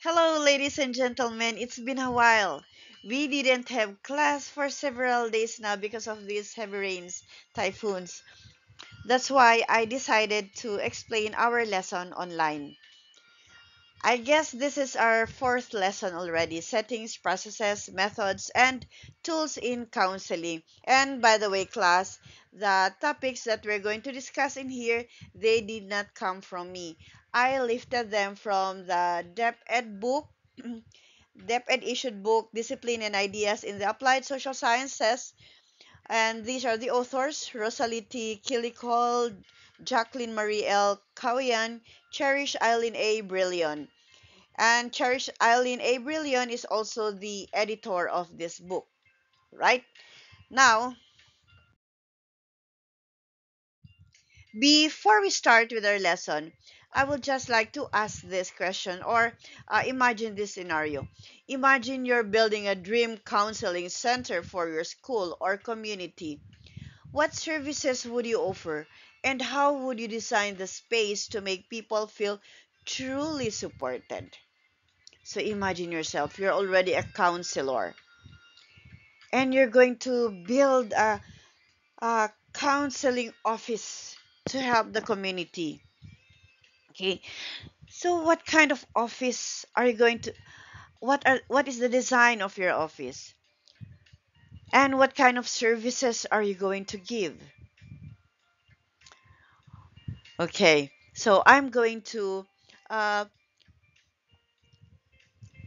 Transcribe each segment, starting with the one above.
Hello, ladies and gentlemen. It's been a while. We didn't have class for several days now because of these heavy rains, typhoons. That's why I decided to explain our lesson online. I guess this is our fourth lesson already: settings, processes, methods, and tools in counseling. And by the way, class, the topics that we're going to discuss in here, they did not come from me. I lifted them from the DepEd book DepEd issued book Discipline and Ideas in the Applied Social Sciences. And these are the authors: Rosalie T. Killicold, Jacqueline Marie L. Cowian, Cherish Eileen A. Brillion. And Cherish Eileen A. Brillion is also the editor of this book, right? Now, before we start with our lesson, I would just like to ask this question or imagine this scenario. Imagine you're building a dream counseling center for your school or community. What services would you offer, and how would you design the space to make people feel truly supported? So imagine yourself, you're already a counselor, and you're going to build a counseling office to help the community. Okay, so what kind of office are you going to what is the design of your office? And what kind of services are you going to give? Okay, so I'm going to uh,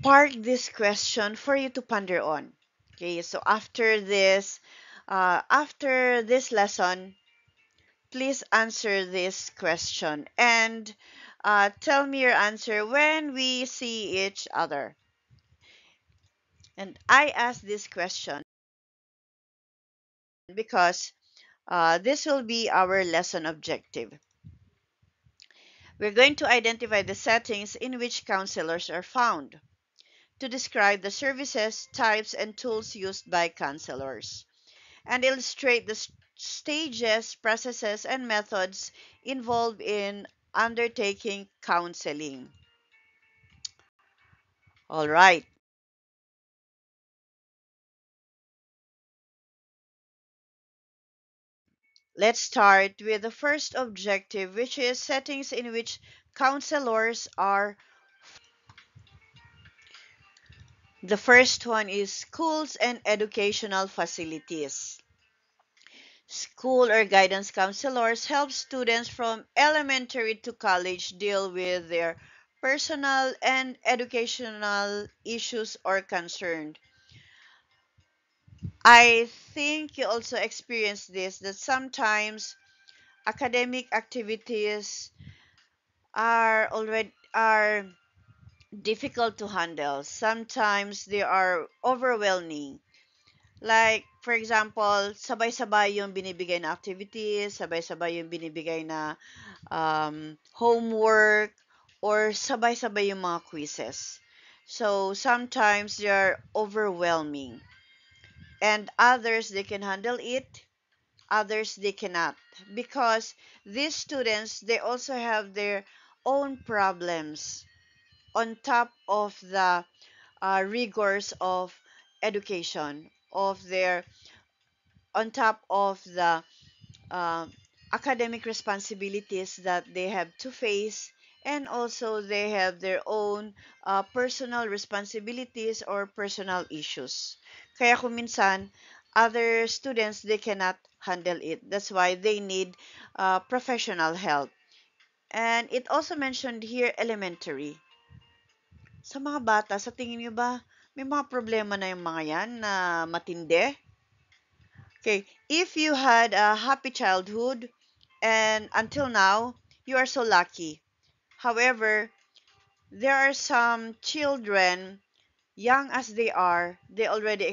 park this question for you to ponder on. Okay, so after this lesson, please answer this question and tell me your answer when we see each other. And I ask this question because this will be our lesson objective. We're going to identify the settings in which counselors are found, to describe the services, types, and tools used by counselors, and illustrate the stages, processes, and methods involved in undertaking counseling. All right, let's start with the first objective, which is settings in which counselors are. The first one is schools and educational facilities. School or guidance counselors help students from elementary to college deal with their personal and educational issues or concern. I think you also experience this, that sometimes academic activities are difficult to handle. Sometimes they are overwhelming. Like, for example, sabay-sabay yung binibigay na activities, sabay-sabay yung binibigay na homework, or sabay-sabay yung mga quizzes. So, sometimes they are overwhelming. And others, they can handle it, others, they cannot. Because these students, they also have their own problems on top of the rigors of education, of their on top of the uh, academic responsibilities that they have to face, and also they have their own personal responsibilities or personal issues. Kaya kung minsan, other students, they cannot handle it. That's why they need professional help. And it also mentioned here elementary. Sa mga bata, sa tingin niyo ba, may mga problema na yung mga yan na matindi? Okay, if you had a happy childhood and until now, you are so lucky. However, there are some children, young as they are, they already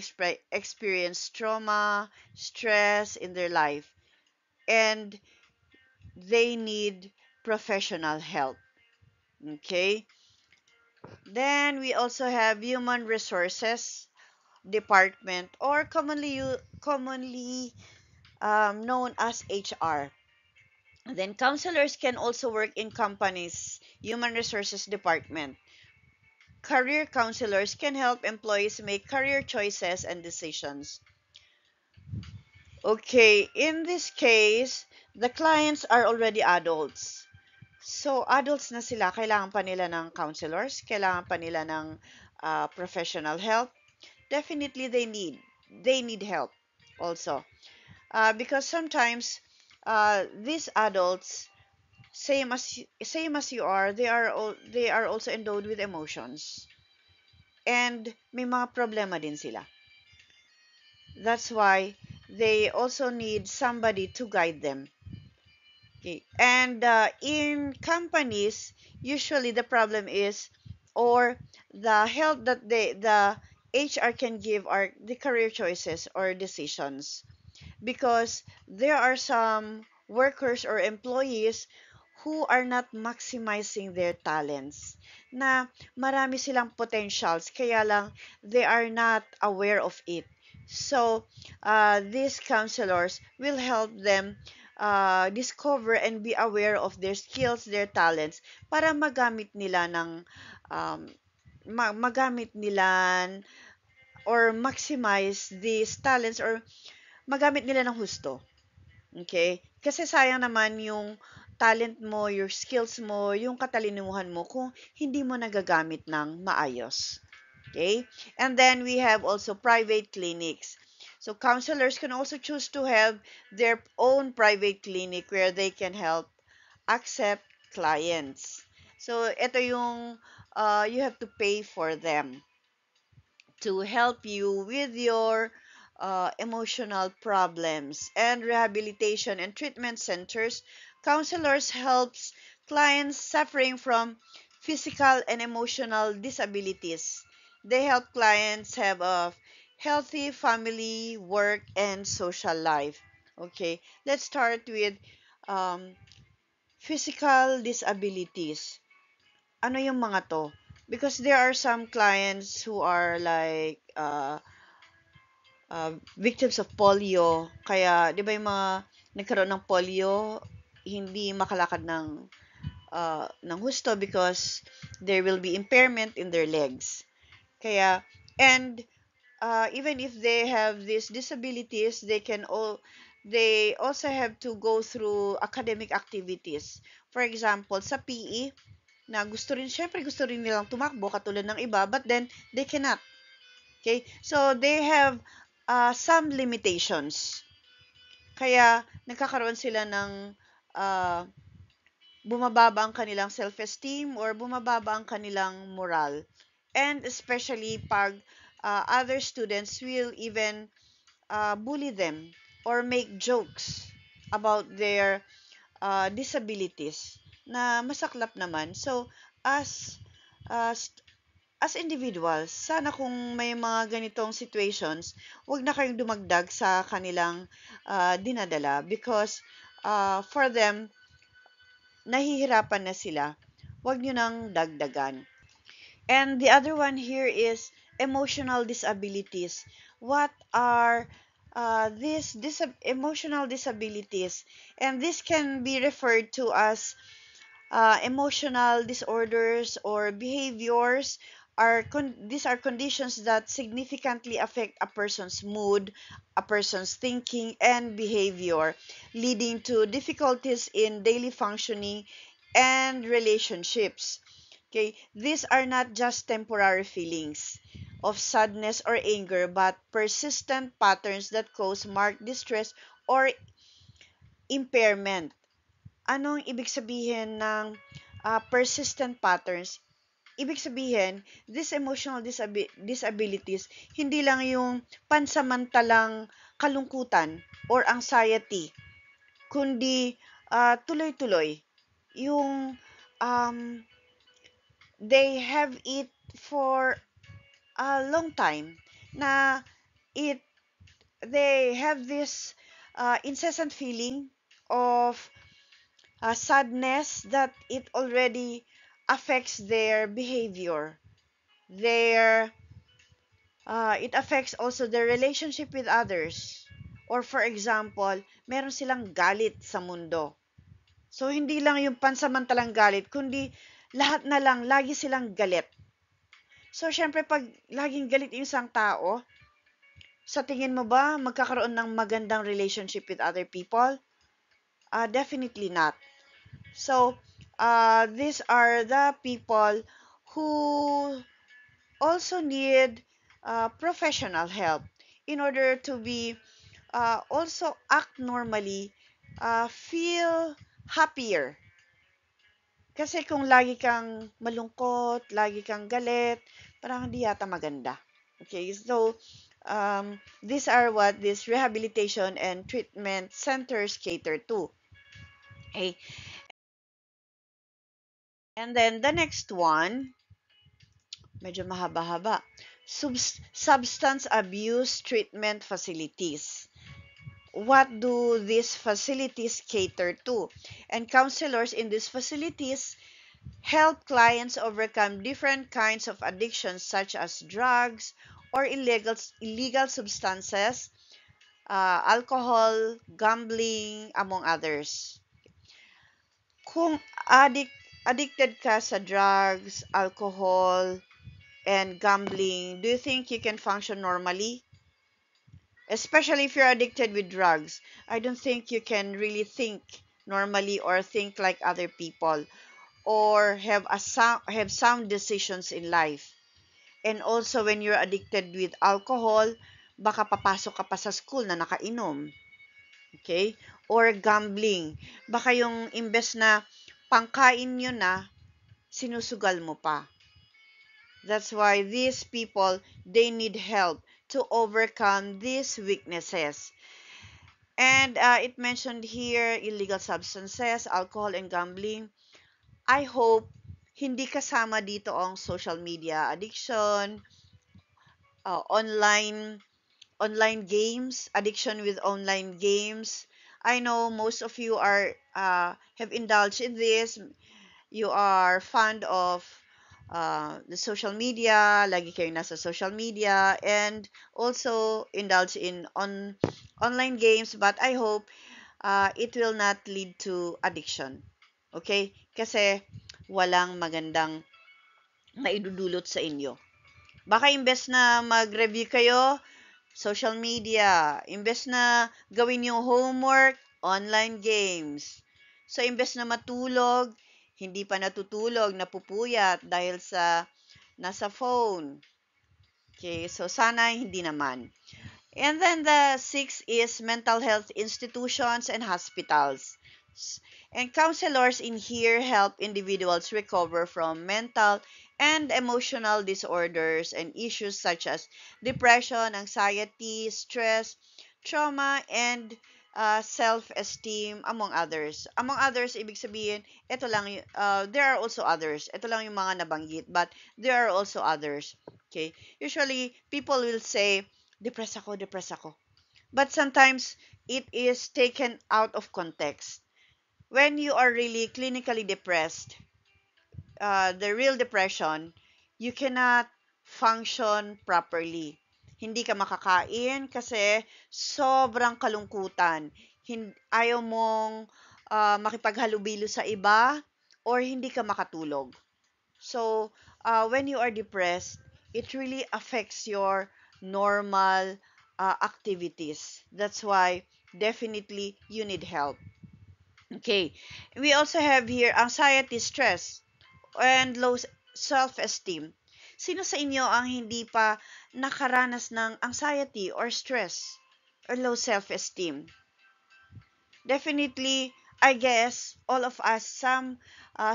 experience trauma, stress in their life, and they need professional help. Okay, then we also have human resources department, or commonly known as HR. Then counselors can also work in companies, human resources department. career counselors can help employees make career choices and decisions. Okay, in this case, the clients are already adults. So, adults na sila, kailangan pa nila ng counselors, kailangan pa nila ng professional help. Definitely, they need help also. Because sometimes, these adults, same as you are, they are also endowed with emotions. And may mga problema din sila. That's why they also need somebody to guide them. Okay. And in companies, usually the problem is, or the help that the HR can give are the career choices or decisions. Because there are some workers or employees who are not maximizing their talents. Na marami silang potentials, kaya lang they are not aware of it. So, these counselors will help them discover and be aware of their skills, their talents, para um, magamit nila or maximize these talents or magamit nila ng husto. Okay? Kasi sayang naman yung talent mo, your skills mo, yung katalinuhan mo kung hindi mo nagagamit ng maayos. Okay? And then we have also private clinics. So counselors can also choose to have their own private clinic where they can help accept clients. So ito yung you have to pay for them to help you with your emotional problems. And rehabilitation and treatment centers, counselors helps clients suffering from physical and emotional disabilities. They help clients have a healthy family, work, and social life. Okay, let's start with um, physical disabilities. Ano yung mga to? Because there are some clients who are like victims of polio. Kaya, di ba yung mga nagkaroon ng polio, hindi makalakad ng husto because there will be impairment in their legs. Kaya, and even if they have these disabilities, they also have to go through academic activities. For example, sa PE, na syempre gusto rin nilang tumakbo katulad ng iba, but then they cannot. Okay? So, they have some limitations. Kaya, nagkakaroon sila ng uh, bumababa ang kanilang self-esteem or bumababa ang kanilang moral. And especially pag other students will even bully them or make jokes about their disabilities na masaklap naman. So, as as as individuals, sana kung may mga ganitong situations, wag na kayong dumagdag sa kanilang dinadala because for them, nahihirapan na sila. Wag nyo nang dagdagan. And the other one here is emotional disabilities. What are these emotional disabilities? And this can be referred to as emotional disorders or behaviors these are conditions that significantly affect a person's mood, a person's thinking and behavior, leading to difficulties in daily functioning and relationships. Okay, these are not just temporary feelings of sadness or anger, but persistent patterns that cause marked distress or impairment. Anong ibig sabihin ng persistent patterns? Ibig sabihin, these emotional disabilities, hindi lang yung pansamantalang kalungkutan or anxiety, kundi tuloy-tuloy. Yung um, they have it for a long time na it they have this incessant feeling of sadness that it already affects their behavior. Their it affects also their relationship with others. Or for example, meron silang galit sa mundo. So hindi lang yung pansamantalang galit, kundi lahat na lang lagi silang galit. So, syempre, pag laging galit yung isang tao, sa tingin mo ba magkakaroon ng magandang relationship with other people? Definitely not. So, these are the people who also need professional help in order to be also act normally, feel happier. Kasi kung lagi kang malungkot, lagi kang galit, parang hindi yata maganda. Okay, so these are what these rehabilitation and treatment centers cater to. Okay, and then the next one, medyo mahaba-haba. Substance abuse treatment facilities. What do these facilities cater to? And counselors in these facilities help clients overcome different kinds of addictions such as drugs or illegal substances, alcohol, gambling, among others. Kung addicted ka sa drugs, alcohol, and gambling, do you think you can function normally? Especially if you're addicted with drugs. I don't think you can really think normally or think like other people or have sound decisions in life. And also when you're addicted with alcohol, baka papasok ka pa sa school na nakainom. Okay? Or gambling. Baka yung imbes na pangkain nyo na, sinusugal mo pa. That's why these people, they need help to overcome these weaknesses. And it mentioned here illegal substances, alcohol, and gambling. I hope hindi kasama dito ang social media addiction, online games, addiction with online games. I know most of you are have indulged in this. You are fond of the social media, lagi kayong nasa social media, and also indulge in online games. But I hope it will not lead to addiction. Okay? Kasi walang magandang maidudulot sa inyo. Baka imbes na mag-review kayo, social media. Imbes na gawin yung homework, online games. So, imbes na matulog, hindi pa natutulog, napupuyat dahil sa nasa phone. Okay, so sana hindi naman. And then the sixth is mental health institutions and hospitals. And counselors in here help individuals recover from mental and emotional disorders and issues such as depression, anxiety, stress, trauma, and self-esteem, among others. Among others, ibig sabihin, ito lang, there are also others. Ito lang yung mga nabanggit, but there are also others. Okay? Usually, people will say, depressed ako. But sometimes, it is taken out of context. When you are really clinically depressed, the real depression, you cannot function properly. Hindi ka makakain kasi sobrang kalungkutan. Ayaw mong makipaghalubilo sa iba or hindi ka makatulog. So, when you are depressed, it really affects your normal activities. That's why definitely you need help. Okay. We also have here anxiety, stress, and low self-esteem. Sino sa inyo ang hindi pa nakaranas ng anxiety or stress or low self-esteem? Definitely, I guess all of us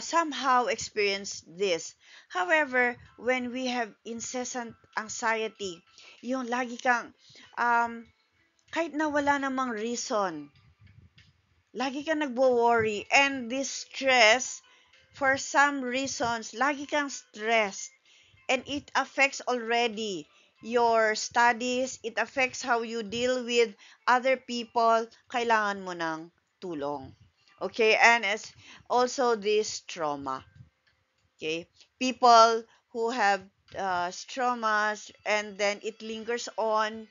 somehow experience this. However, when we have incessant anxiety, yung lagi kang kahit na wala namang reason, lagi kang nagwo-worry, and this stress, for some reasons, lagi kang stressed, and it affects already your studies, it affects how you deal with other people, kailangan mo ng tulong. Okay, and as also this trauma. Okay, people who have traumas and then it lingers on,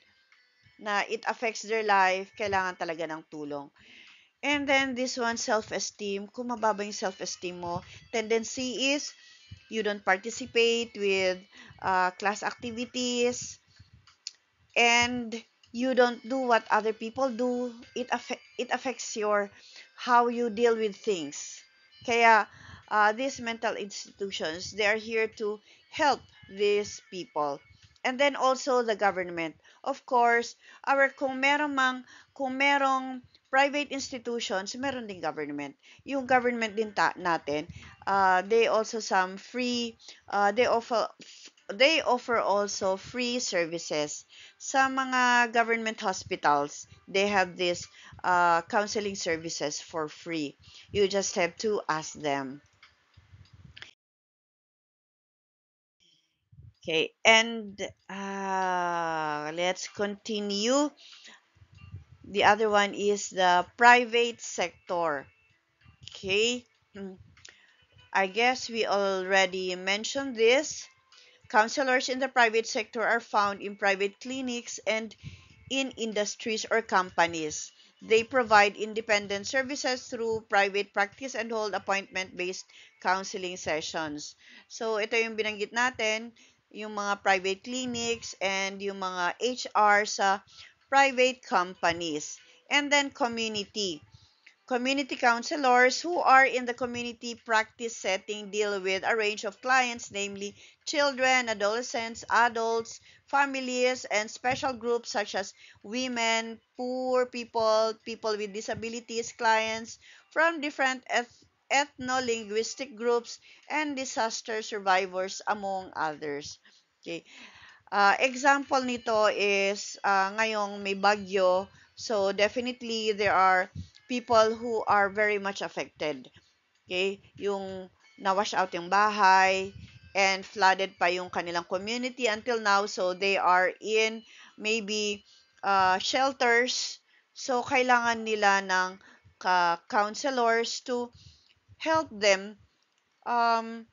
na it affects their life, kailangan talaga ng tulong. And then this one, self-esteem. Kung mababa yung self-esteem mo, tendency is you don't participate with class activities, and you don't do what other people do, it affects your how you deal with things. Kaya these mental institutions, they are here to help these people. And then also the government. Of course, kung merong private institutions, meron din government. Yung government din natin, they also some free, they offer also free services. Sa mga government hospitals, they have this counseling services for free. You just have to ask them. Okay, and let's continue. The other one is the private sector. Okay, mm, I guess we already mentioned this. Counselors in the private sector are found in private clinics and in industries or companies. They provide independent services through private practice and hold appointment-based counseling sessions. So, ito yung binanggit natin, yung mga private clinics and yung mga HR sa private companies. And then community. Community counselors who are in the community practice setting deal with a range of clients, namely children, adolescents, adults, families, and special groups such as women, poor people, people with disabilities, clients from different ethno-linguistic groups, and disaster survivors, among others. Okay. Example nito is ngayong may bagyo, so definitely there are people who are very much affected. Okay? Yung nawash out yung bahay and flooded pa yung kanilang community until now, so they are in maybe shelters. So kailangan nila ng counselors to help them um,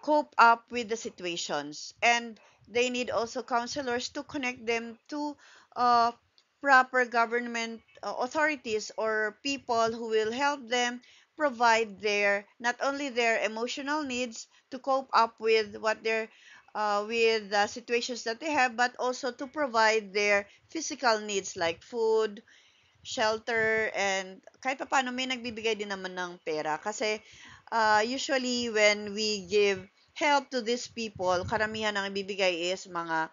cope up with the situations, and they need also counselors to connect them to uh, proper government authorities or people who will help them provide their not only their emotional needs to cope up with what their with the situations that they have, but also to provide their physical needs like food, shelter, and kahit pa paano may nagbibigay din naman ng pera. Kasi usually when we give help to these people, karamihan ang ibibigay is mga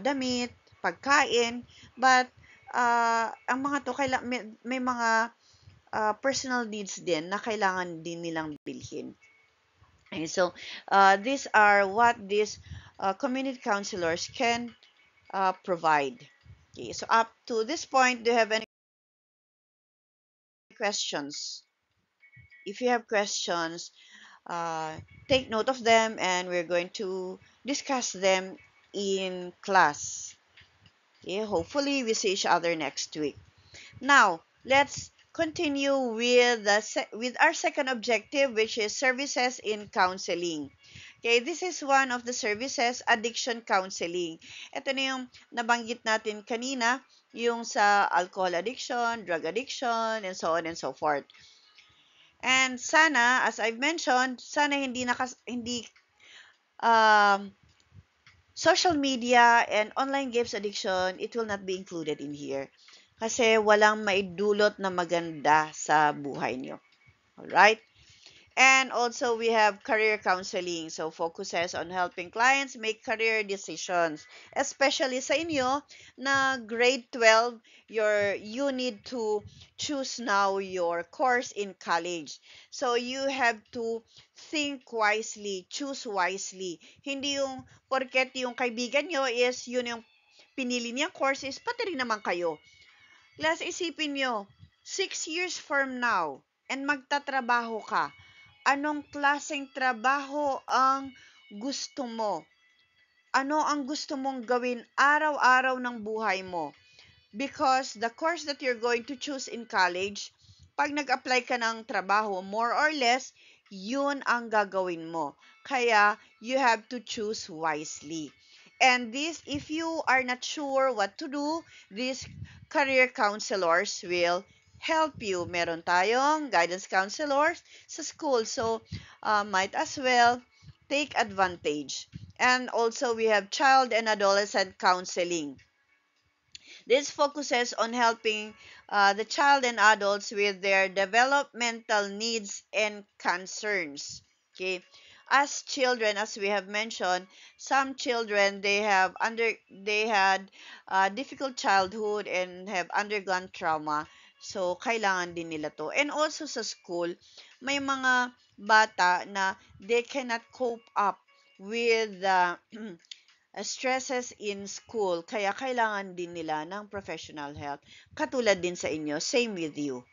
damit, pagkain, but ang mga to may mga personal needs din na kailangan din nilang bilhin. Okay, so these are what these community counselors can provide. Okay, so up to this point, do you have any questions? If you have questions, uh, take note of them and we're going to discuss them in class. Okay, hopefully we see each other next week. Now, let's continue with with our second objective, which is services in counseling. Okay, this is one of the services, addiction counseling. Ito na yung nabanggit natin kanina, yung sa alcohol addiction, drug addiction, and so on and so forth. And sana, as I've mentioned, sana hindi um, social media and online games addiction, it will not be included in here. Kasi walang maidulot na maganda sa buhay niyo. Alright? And also, we have career counseling. So, focuses on helping clients make career decisions. Especially sa inyo na grade 12, you need to choose now your course in college. So, you have to think wisely, choose wisely. Hindi yung, porket yung kaibigan nyo is, yun yung pinili niyang course is, pati rin naman kayo. Plus, isipin nyo, 6 years from now, and magtatrabaho ka, anong klaseng trabaho ang gusto mo? Ano ang gusto mong gawin araw-araw ng buhay mo? Because the course that you're going to choose in college, pag nag-apply ka ng trabaho, more or less, yun ang gagawin mo. Kaya, you have to choose wisely. And this, if you are not sure what to do, these career counselors will help you. Meron tayong guidance counselors sa school. So, might as well take advantage. And also we have child and adolescent counseling. This focuses on helping the child and adults with their developmental needs and concerns. Okay. As children, as we have mentioned, some children they had difficult childhood and have undergone trauma. So kailangan din nila to. And also sa school, may mga bata na they cannot cope up with stresses in school, kaya kailangan din nila ng professional help. Katulad din sa inyo, same with you.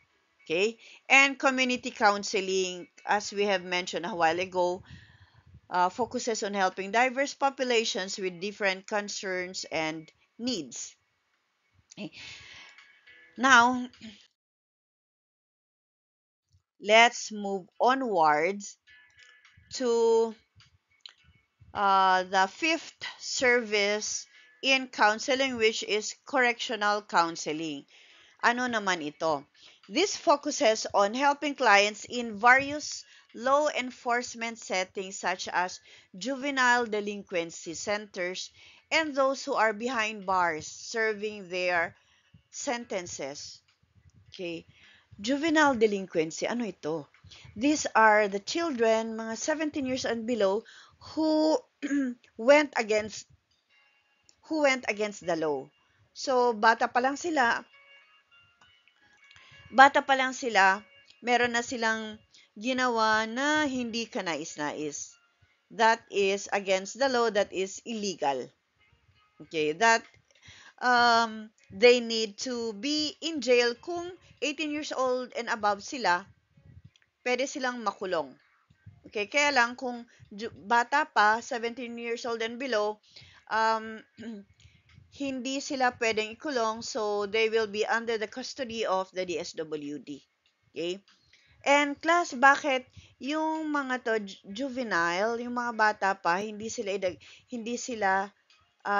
Okay? And community counseling, as we have mentioned a while ago, focuses on helping diverse populations with different concerns and needs. Okay. Now, let's move onwards to the fifth service in counseling, which is correctional counseling. Ano naman ito? This focuses on helping clients in various law enforcement settings such as juvenile delinquency centers and those who are behind bars serving their sentences. Okay. Juvenile delinquency, ano ito? These are the children, mga 17 years and below, who went against the law. So, bata pa lang sila, meron na silang ginawa na hindi kanais-nais. That is against the law, that is illegal. Okay, that they need to be in jail kung 18 years old and above sila, pwede silang makulong. Okay, kaya lang kung bata pa, 17 years old and below, um, hindi sila pwedeng ikulong, so they will be under the custody of the DSWD. Okay? And class, bakit yung mga to juvenile, yung mga bata pa, hindi sila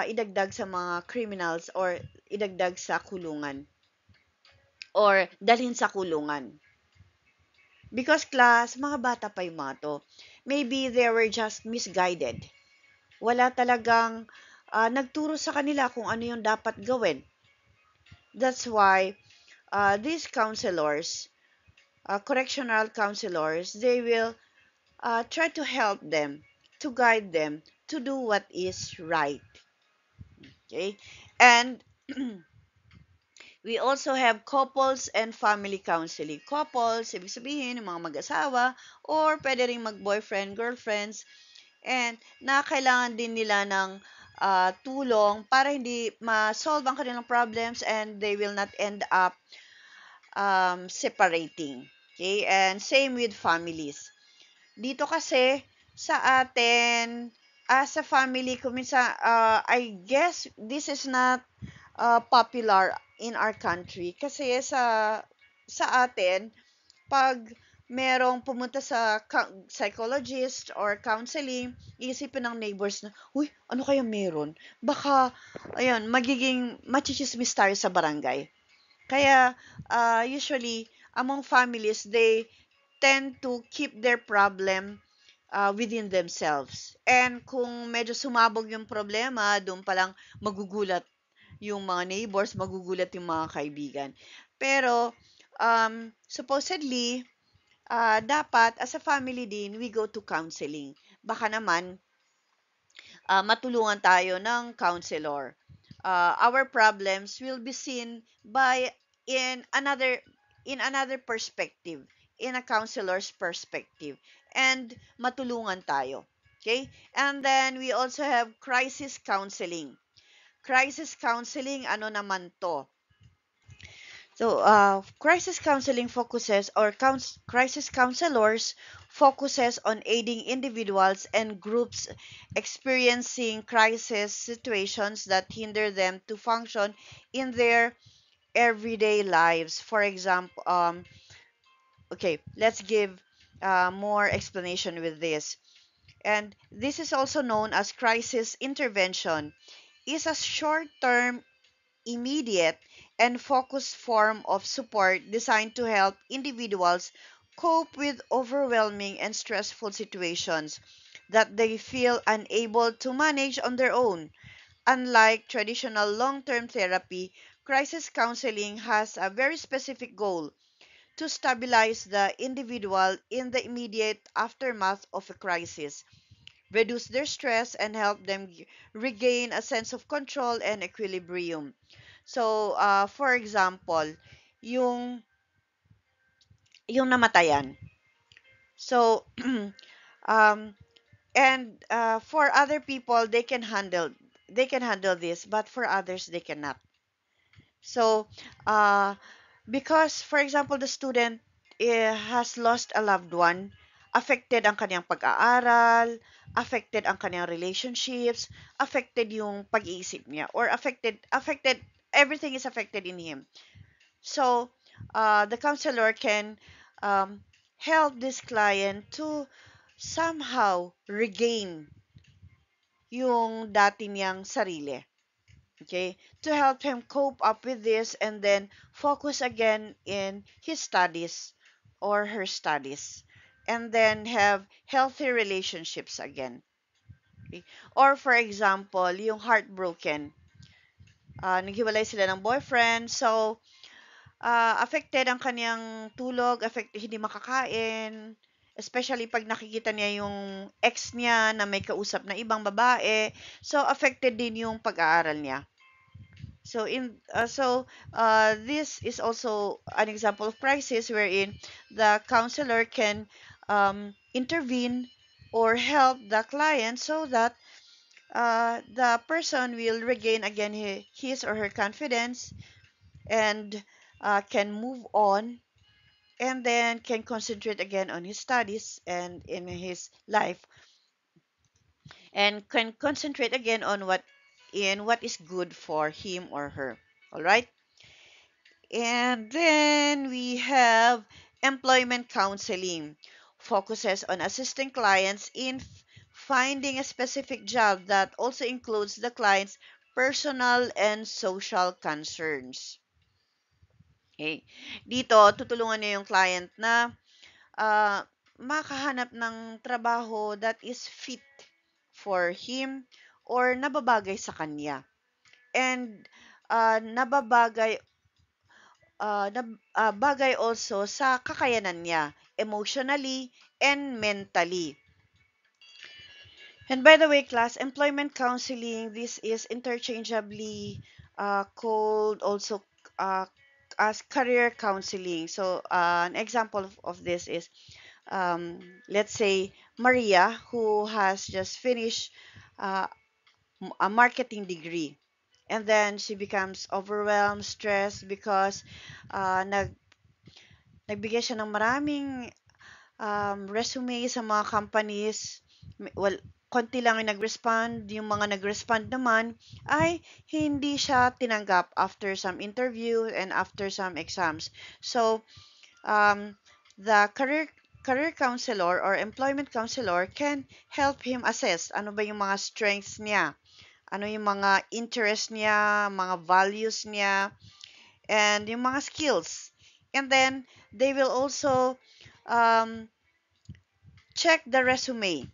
idagdag sa mga criminals or idagdag sa kulungan or dalhin sa kulungan? Because class, mga bata pa yung mga to. Maybe they were just misguided. Wala talagang nagturo sa kanila kung ano yung dapat gawin. That's why these counselors, correctional counselors, they will try to help them, to guide them to do what is right. Okay? And we also have couples and family counseling. Couples, ibig sabihin, yung mga mag-asawa, or pwede rin mag-boyfriend, girlfriends, and na kailangan din nila ng tulong para hindi ma-solve ang kanilang problems and they will not end up separating. Okay? And same with families. Dito kasi sa atin, as a family, kuminsan, I guess this is not popular in our country. Kasi sa atin, pag merong pumunta sa psychologist or counseling, iisipin ng neighbors na, uy, ano kaya meron? Baka, ayun, magiging machismis tayo sa barangay. Kaya, usually, among families, they tend to keep their problem within themselves. And kung medyo sumabog yung problema, doon palang magugulat yung mga neighbors, magugulat yung mga kaibigan. Pero, supposedly, dapat, as a family din, we go to counseling. Baka naman, matulungan tayo ng counselor. Our problems will be seen by in another perspective, in a counselor's perspective, and matulungan tayo. Okay? And then we also have crisis counseling. Crisis counseling, ano naman to? So, crisis counseling focuses, or crisis counselors focuses on aiding individuals and groups experiencing crisis situations that hinder them to function in their everyday lives. For example, okay, let's give more explanation with this. And this is also known as crisis intervention. Is a short-term, immediate, and focused form of support designed to help individuals cope with overwhelming and stressful situations. that they feel unable to manage on their own. Unlike traditional long-term therapy, crisis counseling has a very specific goal: to stabilize the individual in the immediate aftermath of a crisis, reduce their stress, and help them regain a sense of control and equilibrium. So, for example, yung yung namatayan. So, um, and for other people, they can handle this, but for others, they cannot. So, uh, because, for example, the student has lost a loved one, affected ang kanyang pag-aaral, affected ang kanyang relationships, affected yung pag-iisip niya, or affected, everything is affected in him. So, the counselor can um, help this client to somehow regain yung dati niyang sarili. Okay, to help him cope up with this and then focus again in his studies or her studies, and then have healthy relationships again. Okay? Or for example, yung heartbroken, naghiwalay sila ng boyfriend, so affected ang kaniyang tulog, hindi makakain, especially pag nakikita niya yung ex niya na may kausap na ibang babae, so affected din yung pag-aaral niya. This is also an example of crisis wherein the counselor can intervene or help the client so that the person will regain again his or her confidence, and can move on, and then can concentrate again on his studies and in his life, and can concentrate again on what is good for him or her. All right. And then we have employment counseling. Focuses on assisting clients in finding a specific job that also includes the client's personal and social concerns. Okay. Dito, tutulungan niya yung client na makahanap ng trabaho that is fit for him or nababagay sa kanya. And nababagay bagay also sa kakayanan niya, emotionally and mentally. And by the way, class, employment counseling, this is interchangeably called also uh, as career counseling. So, an example of this is, let's say, Maria, who has just finished uh, a marketing degree. And then she becomes overwhelmed, stressed because uh, nag nagbigay siya ng maraming resume sa mga companies. Well, konti lang yung nag-respond. Yung mga nag-respond naman ay hindi siya tinanggap after some interview and after some exams. So, um, the career counselor or employment counselor can help him assess ano ba yung mga strengths niya, ano yung mga interest niya, mga values niya, and yung mga skills. And then, they will also um, check the resume,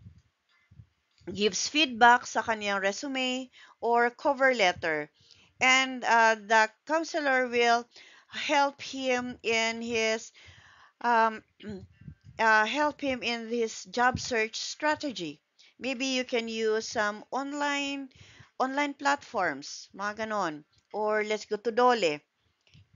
gives feedback sa kanyang resume or cover letter. And the counselor will help him in his um, job search strategy. Maybe you can use some online platforms, mga ganon. Or let's go to Dole.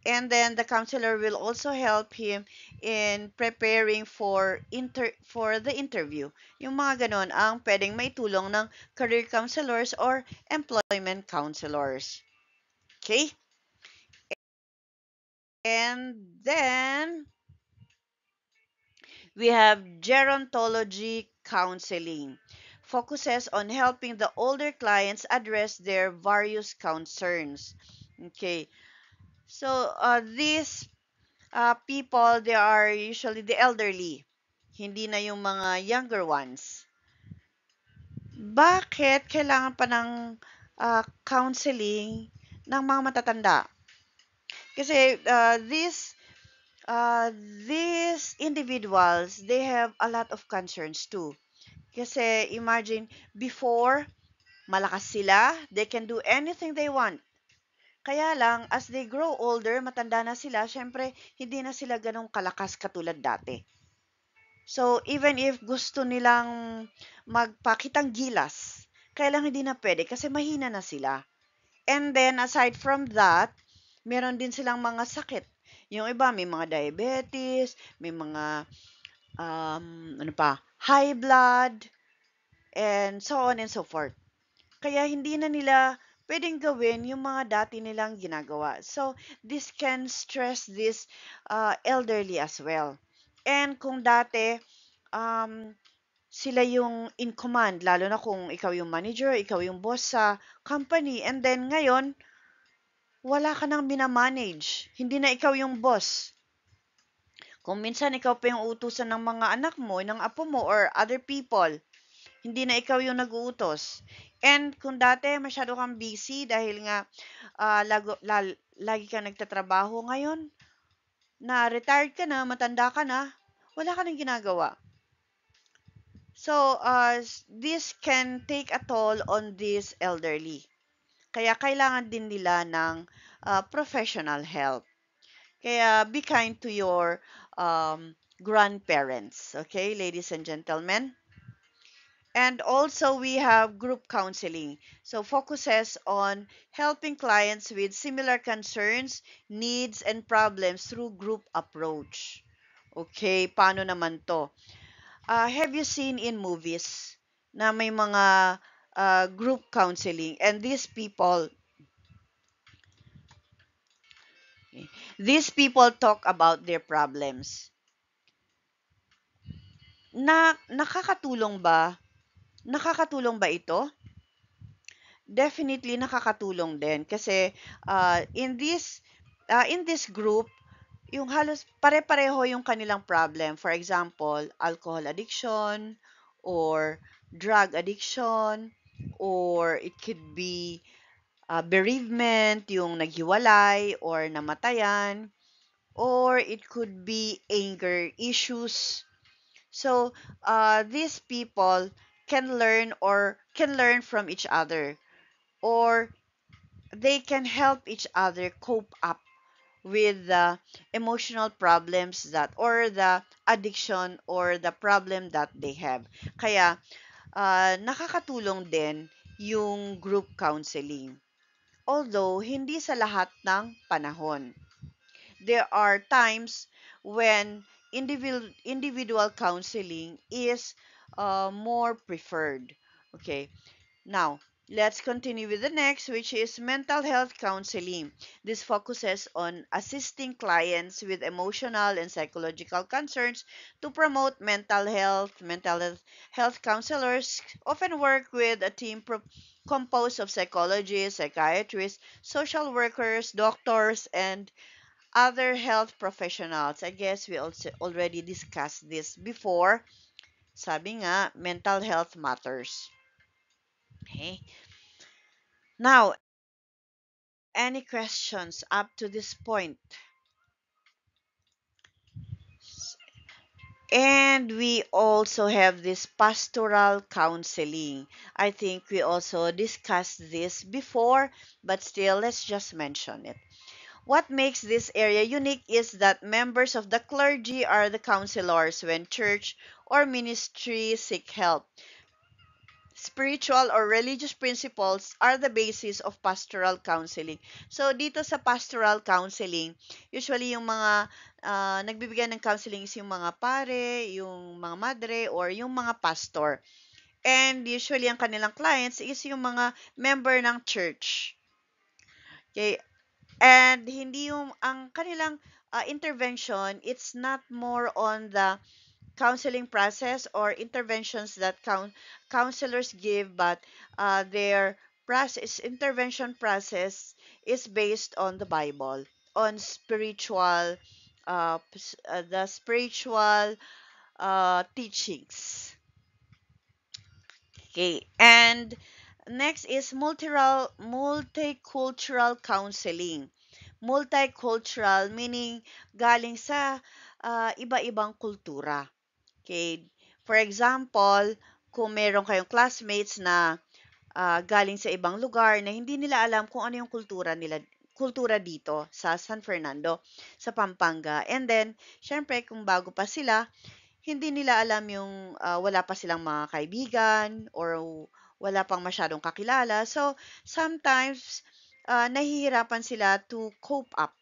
And then the counselor will also help him in preparing for the interview. Yung mga ganon ang pwedeng maitulong ng career counselors or employment counselors. Okay? And then we have gerontology counseling. Focuses on helping the older clients address their various concerns. Okay. So, these people, they are usually the elderly, hindi na yung mga younger ones. Bakit kailangan pa ng counseling ng mga matatanda? Kasi these individuals, they have a lot of concerns too. Kasi imagine, before, malakas sila, they can do anything they want. Kaya lang, as they grow older, matanda na sila, syempre, hindi na sila ganong kalakas katulad dati. So, even if gusto nilang magpakitang gilas, kaya lang hindi na pwede kasi mahina na sila. And then, aside from that, meron din silang mga sakit. Yung iba, may mga diabetes, may mga, ano pa, high blood, and so on and so forth. Kaya hindi na nila pwedeng gawin yung mga dati nilang ginagawa. So, this can stress this elderly as well. And kung dati, um, sila yung in command, lalo na kung ikaw yung manager, ikaw yung boss sa company, and then ngayon, wala ka nang minamanage. Hindi na ikaw yung boss. Kung minsan ikaw pa yung utusan ng mga anak mo, ng apo mo, or other people, hindi na ikaw yung nag-uutos. And kung dati masyado kang busy dahil nga lagi kang nagtatrabaho ngayon, na retired ka na, matanda ka na, wala ka nang ginagawa. So, this can take a toll on this elderly. Kaya kailangan din nila ng professional help. Kaya be kind to your grandparents, okay, ladies and gentlemen? And also we have group counseling. So focuses on helping clients with similar concerns, needs, and problems through group approach. Okay, paano naman to? Have you seen in movies na may mga group counseling and these people talk about their problems. Nakakatulong ba? Nakakatulong ba ito? Definitely nakakatulong din kasi in this group, yung halos pare-pareho yung kanilang problem. For example, alcohol addiction or drug addiction, or it could be bereavement, yung naghiwalay or namatayan, or it could be anger issues. So, these people can learn from each other, or they can help each other cope up with the emotional problems that, or the addiction or the problem that they have. Kaya nakakatulong din yung group counseling. Although hindi sa lahat ng panahon. There are times when individual counseling is more preferred. Okay. Now, let's continue with the next, which is mental health counseling. This focuses on assisting clients with emotional and psychological concerns to promote mental health. Mental health counselors often work with a team composed of psychologists, psychiatrists, social workers, doctors, and other health professionals. I guess we also already discussed this before. Sabi nga, mental health matters. Okay. Now, any questions up to this point? And we also have this pastoral counseling. I think we also discussed this before, but still, let's just mention it. What makes this area unique is that members of the clergy are the counselors when church or ministry seek help. Spiritual or religious principles are the basis of pastoral counseling. So, dito sa pastoral counseling, usually yung mga nagbibigay ng counseling is yung mga pare, yung mga madre, or yung mga pastor. And usually, ang kanilang clients is yung mga member ng church. Okay? And hindi yung, ang kanilang intervention, it's not more on the counseling process or interventions that counselors give, but their intervention process is based on the Bible, on the spiritual teachings. Okay, and next is multicultural counseling. Multicultural meaning galing sa iba-ibang kultura. Okay. For example, kung meron kayong classmates na galing sa ibang lugar na hindi nila alam kung ano yung kultura dito sa San Fernando, sa Pampanga. And then, syempre, kung bago pa sila, hindi nila alam yung wala pa silang mga kaibigan or wala pang masyadong kakilala. So, sometimes, nahihirapan sila to cope up.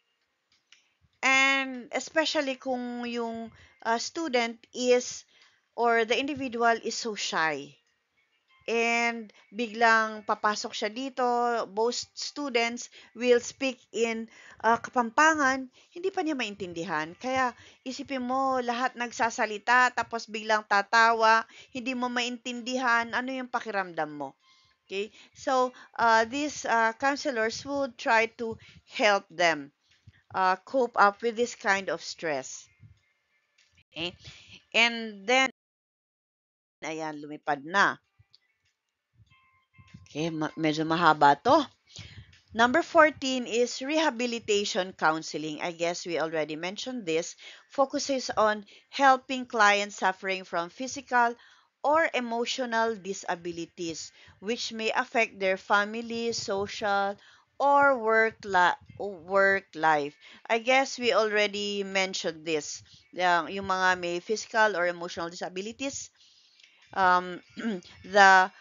And especially kung yung student is or the individual is so shy. And biglang papasok siya dito, most students will speak in Kapampangan, hindi pa niya maintindihan. Kaya isipin mo, lahat nagsasalita, tapos biglang tatawa, hindi mo maintindihan, ano yung pakiramdam mo? Okay? So, these counselors would try to help them cope up with this kind of stress. Okay? And then, ayan, lumipad na. Okay, medyo mahaba to. Number 14 is rehabilitation counseling. I guess we already mentioned this. Focuses on helping clients suffering from physical or emotional disabilities, which may affect their family, social, or work life. I guess we already mentioned this. Yung mga may physical or emotional disabilities, um, the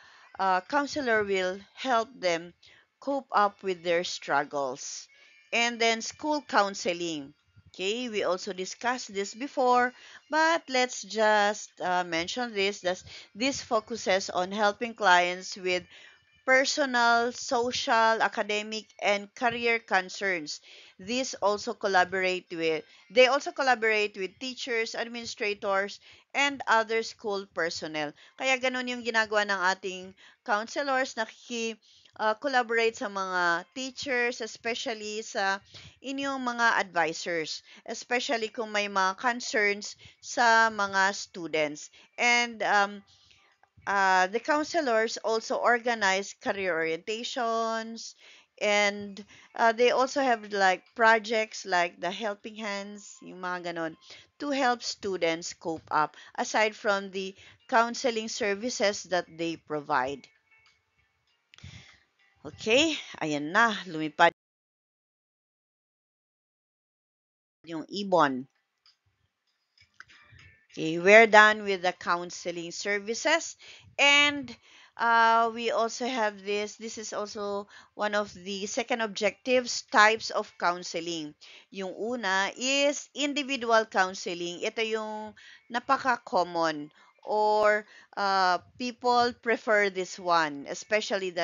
counselor will help them cope up with their struggles. And then school counseling. Okay, we also discussed this before, but let's just mention this. This focuses on helping clients with personal, social, academic, and career concerns. They also collaborate with teachers, administrators, and other school personnel. Kaya ganun yung ginagawa ng ating counselors, collaborate sa mga teachers, especially sa inyong mga advisors, especially kung may mga concerns sa mga students. And the counselors also organize career orientations, and they also have like projects like the helping hands, yung mga ganon, to help students cope up aside from the counseling services that they provide. Okay, ayan na, lumipad yung ibon. Okay, we're done with the counseling services, and we also have this. This is also one of the second objectives, types of counseling. Yung una is individual counseling. Ito yung napaka-common, or people prefer this one, especially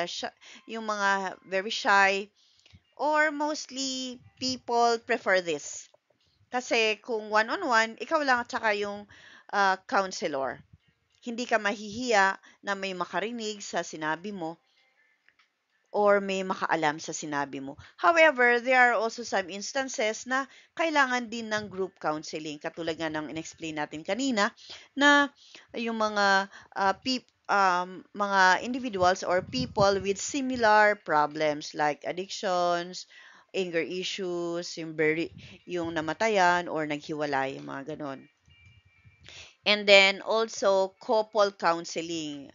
yung mga very shy, or mostly people prefer this. Kasi kung one-on-one, ikaw lang at saka yung counselor. Hindi ka mahihiya na may makarinig sa sinabi mo or may makaalam sa sinabi mo. However, there are also some instances na kailangan din ng group counseling. Katulad nga ng in-explain natin kanina na yung mga individuals or people with similar problems like addictions, anger issues, yung namatayan or naghiwalay, mga ganon. And then also couple counseling.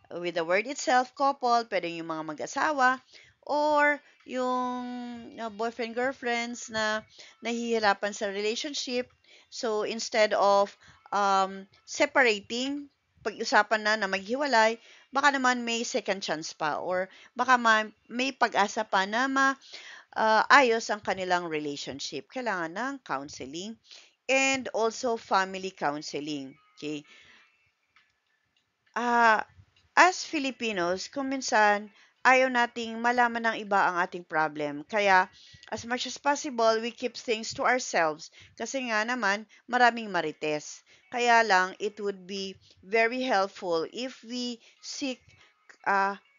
With the word itself, couple, pwede yung mga mag-asawa or yung boyfriend, girlfriends na nahihirapan sa relationship. So, instead of separating, pag-usapan na maghiwalay, baka naman may second chance pa or baka may pag-asa pa na ayos ang kanilang relationship. Kailangan ng counseling and also family counseling. Okay? Ah, as Filipinos, kung minsan ayaw nating malaman ng iba ang ating problem. Kaya, as much as possible, we keep things to ourselves. Kasi nga naman, maraming marites. Kaya lang, it would be very helpful if we seek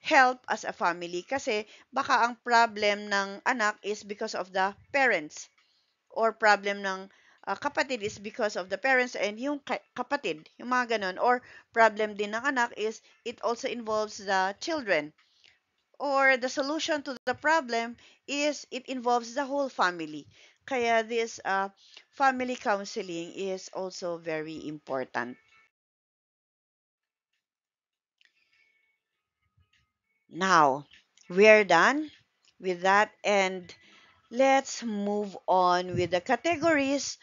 help as a family. Kasi baka ang problem ng anak is because of the parents, or problem ng kapatid is because of the parents and yung kapatid, yung mga ganun. Or problem din ng anak is it also involves the children. Or the solution to the problem is it involves the whole family. Kaya this family counseling is also very important. Now, we're done with that, and let's move on with the categories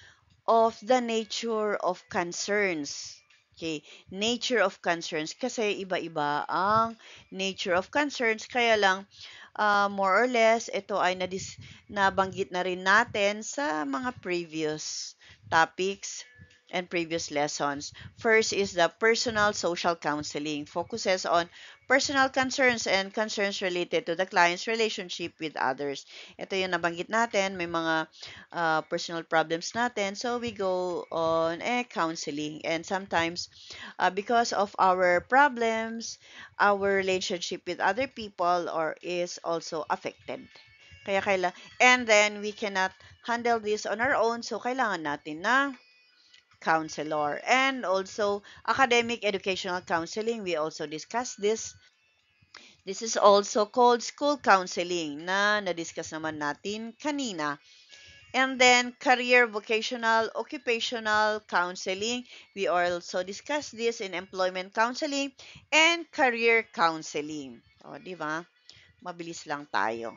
of the nature of concerns. Okay, nature of concerns kasi iba-iba ang nature of concerns, kaya lang more or less ito ay nabanggit na rin natin sa mga previous topics and previous lessons. First is the personal social counseling. Focuses on personal concerns and concerns related to the client's relationship with others. Ito yung nabanggit natin, may mga personal problems natin. So we go on counseling, and sometimes because of our problems, our relationship with other people or is also affected. And then we cannot handle this on our own, so kailangan natin ng counselor. And also academic educational counseling, we also discussed this. This is also called school counseling na na-discuss naman natin kanina. And then career, vocational, occupational counseling. We also discussed this in employment counseling and career counseling. O, di ba? Mabilis lang tayo.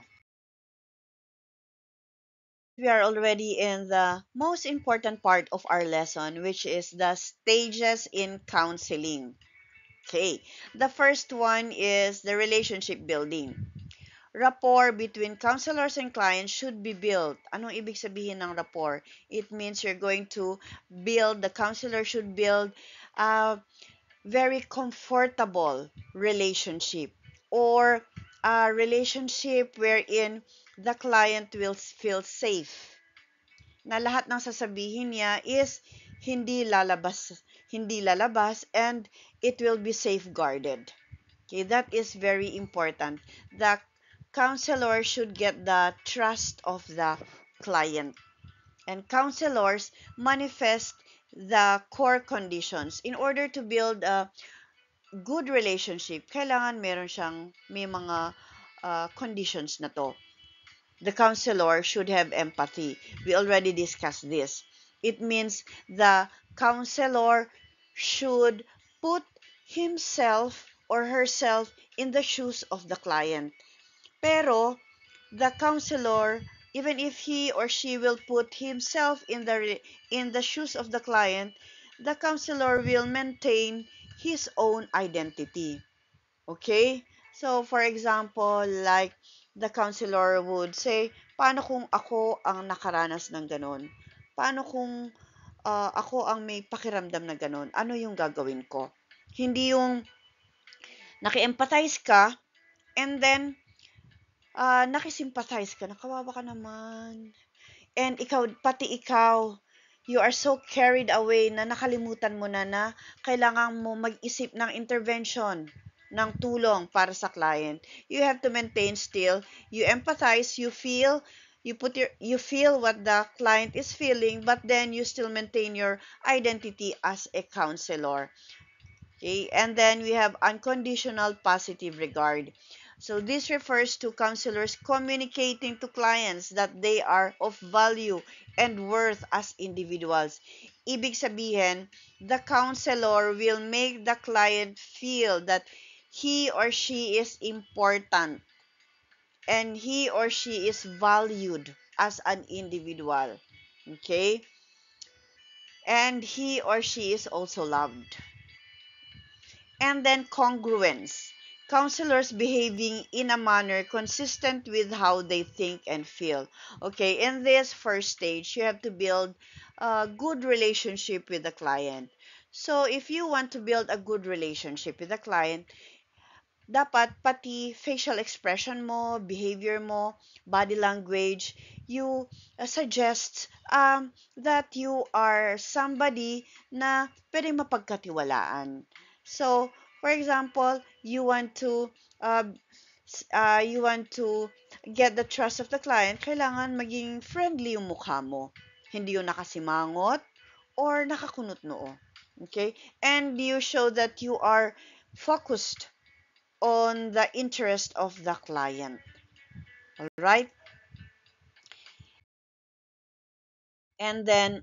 We are already in the most important part of our lesson, which is the stages in counseling. Okay. The first one is the relationship building. Rapport between counselors and clients should be built. Anong ibig sabihin ng rapport? It means you're going to the counselor should build a very comfortable relationship, or a relationship wherein the client will feel safe. Na lahat ng sasabihin niya is hindi lalabas, and it will be safeguarded. Okay, that is very important. The counselor should get the trust of the client. And counselors manifest the core conditions. In order to build a good relationship, kailangan may mga conditions na to. The counselor should have empathy. We already discussed this. It means the counselor should put himself or herself in the shoes of the client. Pero the counselor, even if he or she will put himself in the shoes of the counselor will maintain his own identity. Okay? So, for example, like the counselor would say, paano kung ako ang nakaranas ng ganon? Paano kung ako ang may pakiramdam na ganon? Ano yung gagawin ko? Hindi yung naki-empathize ka, and then nakisympathize ka, nakawawa ka naman. And pati ikaw, you are so carried away na nakalimutan mo na kailangan mo mag-isip ng intervention, ng tulong para sa client. You have to maintain still, you empathize, you feel what the client is feeling, but then you still maintain your identity as a counselor. Okay, and then we have unconditional positive regard. So this refers to counselors communicating to clients that they are of value and worth as individuals. Ibig sabihin, the counselor will make the client feel that he or she is important and he or she is valued as an individual. Okay? And he or she is also loved. And then congruence. Counselors behaving in a manner consistent with how they think and feel. Okay, in this first stage, you have to build a good relationship with the client. So, if you want to build a good relationship with the client, dapat pati facial expression mo, behavior mo, body language, you suggest that you are somebody na pwede mapagkatiwalaan. So, for example, uh, you want to get the trust of the client, kailangan maging friendly yung mukha mo. Hindi yung nakasimangot or nakakunot noo. Okay? And you show that you are focused on the interest of the client. All right? And then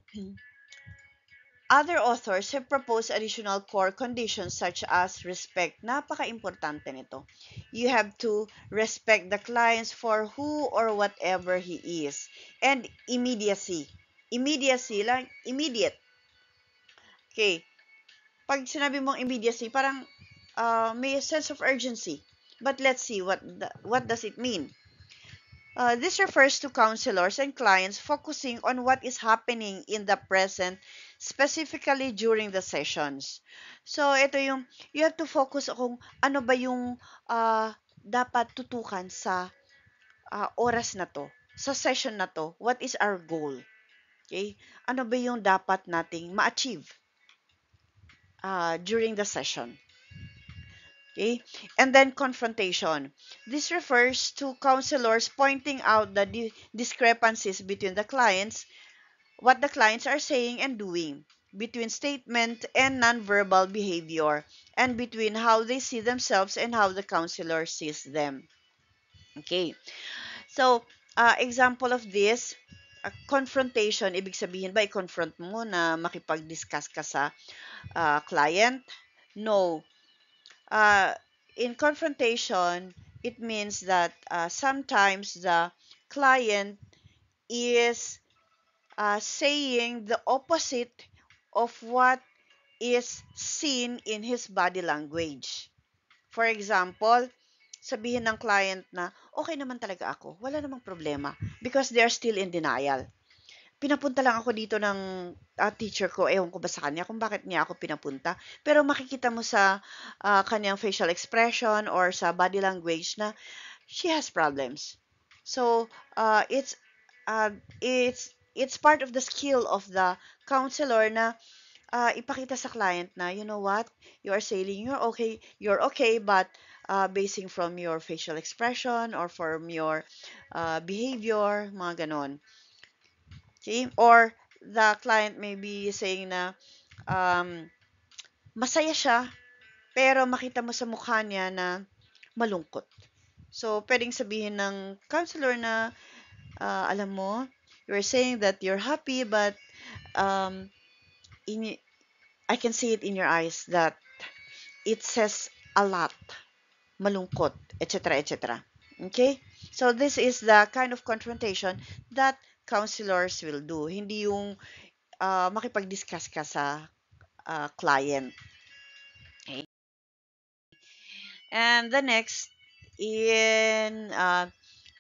Other authors have proposed additional core conditions such as respect. Napaka-importante nito. You have to respect the clients for who or whatever he is. And immediacy. Immediacy, like immediate. Okay. Pag sinabi mong immediacy, parang may sense of urgency. But let's see what does it mean. This refers to counselors and clients focusing on what is happening in the present, specifically during the sessions. So, ito yung, you have to focus kung ano ba yung dapat tutukan sa oras na to, sa session na to, what is our goal. Okay? Ano ba yung dapat nating ma-achieve during the session. Okay? And then confrontation. This refers to counselors pointing out the discrepancies between the clients, what the clients are saying and doing, between statement and nonverbal behavior, and between how they see themselves and how the counselor sees them. Okay. So, example of this, confrontation, ibig sabihin ba i-confront mo na makipag-discuss ka sa client? No. uh, in confrontation, it means that sometimes the client is saying the opposite of what is seen in his body language. For example, sabihin ng client na, okay naman talaga ako, wala namang problema, because they are still in denial. Pinapunta lang ako dito ng teacher ko, ewan ko ba sa kanya kung bakit niya ako pinapunta. Pero makikita mo sa kanyang facial expression or sa body language na she has problems. So, uh, it's part of the skill of the counselor na ipakita sa client na, you know what, you are saying you're okay, but basing from your facial expression or from your behavior, mga ganon. Okay? Or the client may be saying na um, masaya siya, pero makita mo sa mukha niya na malungkot. So, pwedeng sabihin ng counselor na, alam mo, you're saying that you're happy, but um, in, I can see it in your eyes that it says a lot, malungkot, etc., etc. Okay? So, this is the kind of confrontation that counselors will do. Hindi yung makipag-discuss ka sa client. Okay. And the next in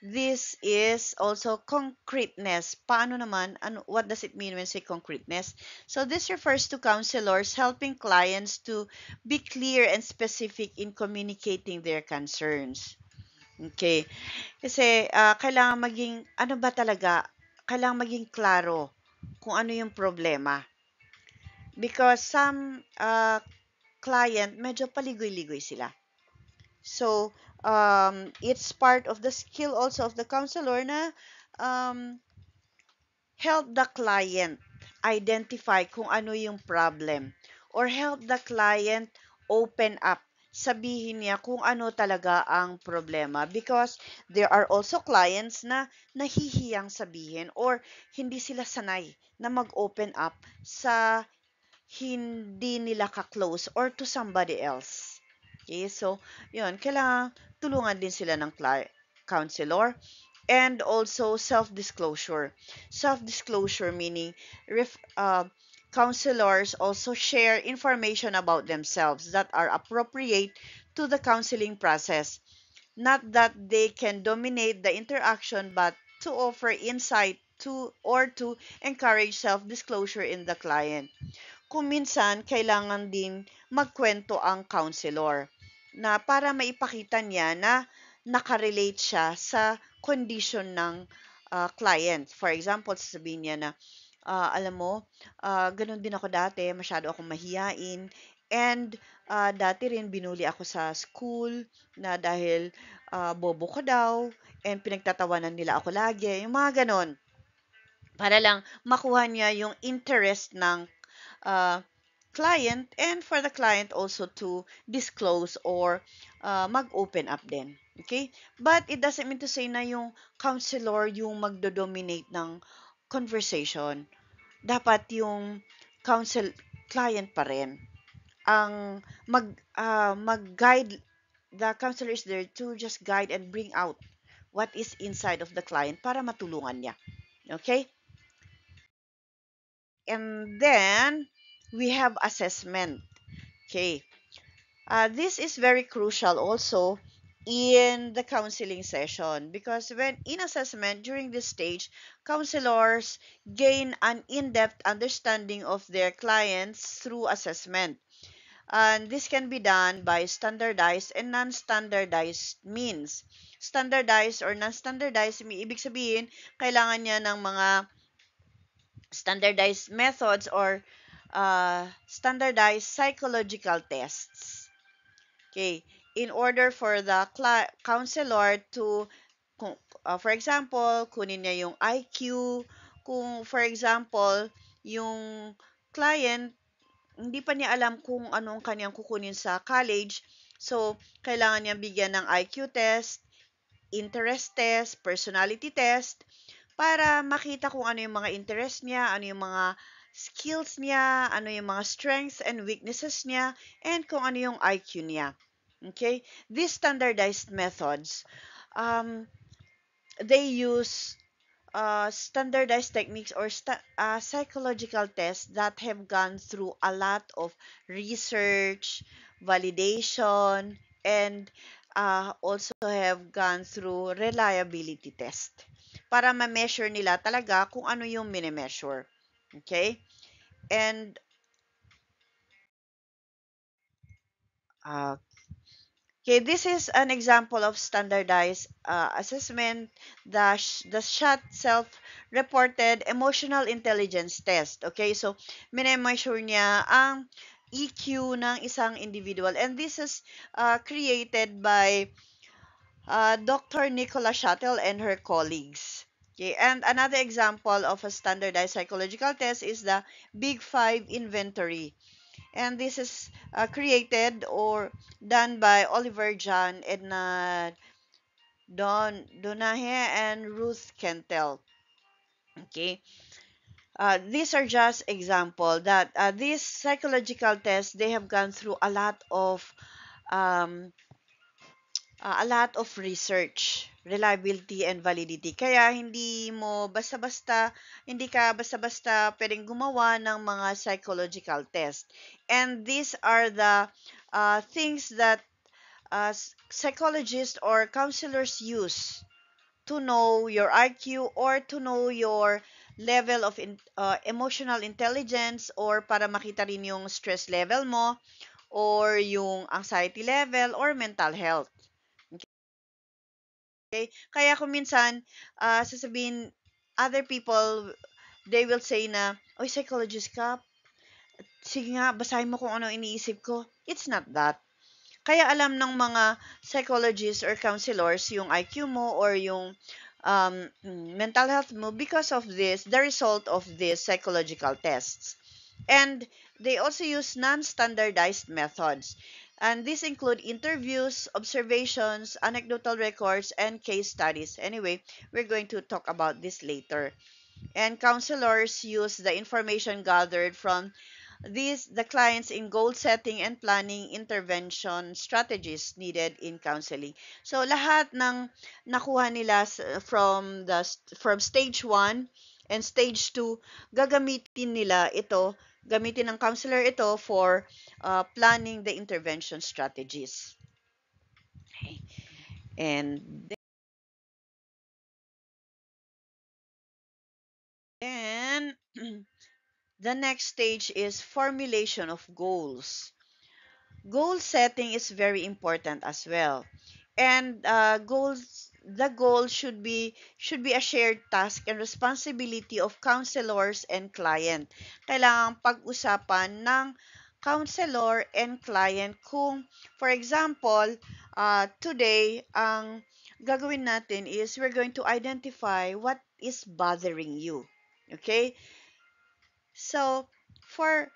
this is also concreteness. Paano naman? What does it mean when say concreteness? So this refers to counselors helping clients to be clear and specific in communicating their concerns. Okay. Kasi kailangan maging, ano ba talaga? Kailangan maging klaro kung ano yung problema. Because some client, medyo paligoy-ligoy sila. So, it's part of the skill also of the counselor na um, help the client identify kung ano yung problem or help the client open up. Sabihin niya kung ano talaga ang problema because there are also clients na nahihiyang sabihin or hindi sila sanay na mag-open up sa hindi nila ka-close or to somebody else. Okay, so, yun, kailangan tulungan din sila ng counselor and also self-disclosure. Self-disclosure meaning counselors also share information about themselves that are appropriate to the counseling process. Not that they can dominate the interaction, but to offer insight to or to encourage self-disclosure in the client. Kung minsan, kailangan din magkwento ang counselor na para maipakita niya na nakarelate siya sa condition ng client. For example, sasabihin niya na, alam mo, ganun din ako dati, masyado akong mahiyain, and dati rin binuli ako sa school na dahil bobo ko daw, and pinagtatawanan nila ako lagi, yung mga ganon. Para lang makuha niya yung interest ng uh, client and for the client also to disclose or mag-open up din. Okay? But it doesn't mean to say na yung counselor yung magdo-dominate ng conversation. Dapat yung counsel client pa rin. Ang mag-guide, the counselor is there to just guide and bring out what is inside of the client para matulungan niya. Okay? And then we have assessment. Okay. This is very crucial also in the counseling session because when in assessment during this stage, counselors gain an in-depth understanding of their clients through assessment. And this can be done by standardized and non-standardized means. Standardized or non-standardized, ibig sabihin, kailangan niya ng mga standardized methods or standardized psychological tests. Okay, in order for the counselor to, for example, kunin niya yung IQ, kung for example, yung client, hindi pa niya alam kung ano ang kanyang kukunin sa college, so kailangan niya bigyan ng IQ test, interest test, personality test, para makita kung ano yung mga interest niya, ano yung mga skills niya, ano yung mga strengths and weaknesses niya, and kung ano yung IQ niya. Okay? These standardized methods, um, they use standardized techniques or psychological tests that have gone through a lot of research, validation, and also have gone through reliability test para ma-measure nila talaga kung ano yung mini-measure. Okay? And uh, okay, this is an example of standardized assessment, the SHOT self-reported emotional intelligence test. Okay, so mini-measure niya ang EQ ng isang individual, and this is created by Dr. Nicola Shuttle and her colleagues. Okay, and another example of a standardized psychological test is the Big Five inventory. And this is created or done by Oliver John and Donahe and Ruth Kentel. Okay. These are just example that these psychological tests, they have gone through um, a lot of research, reliability and validity. Kaya hindi ka basta-basta pwedeng gumawa ng mga psychological test. And these are the things that psychologists or counselors use to know your IQ or to know your level of emotional intelligence or para makita rin yung stress level mo or yung anxiety level or mental health. Okay? Kaya kung minsan, sasabihin, other people, they will say na, oy, psychologist ka, sige nga, basahin mo kung ano iniisip ko. It's not that. Kaya alam ng mga psychologists or counselors yung IQ mo or yung mental health mo because of this, the result of these psychological tests. And they also use non-standardized methods. And these include interviews, observations, anecdotal records, and case studies. Anyway, we're going to talk about this later. And counselors use the information gathered from the clients in goal setting and planning intervention strategies needed in counseling. So lahat ng nakuha nila from stage 1 and stage 2, gamitin ng counselor ito for planning the intervention strategies. Okay. And then the next stage is formulation of goals. Goal setting is very important as well. And the goal should be a shared task and responsibility of counselors and client. Kailangang pag-usapan ng counselor and client kung, for example, today, ang gagawin natin is we're going to identify what is bothering you. Okay? So, for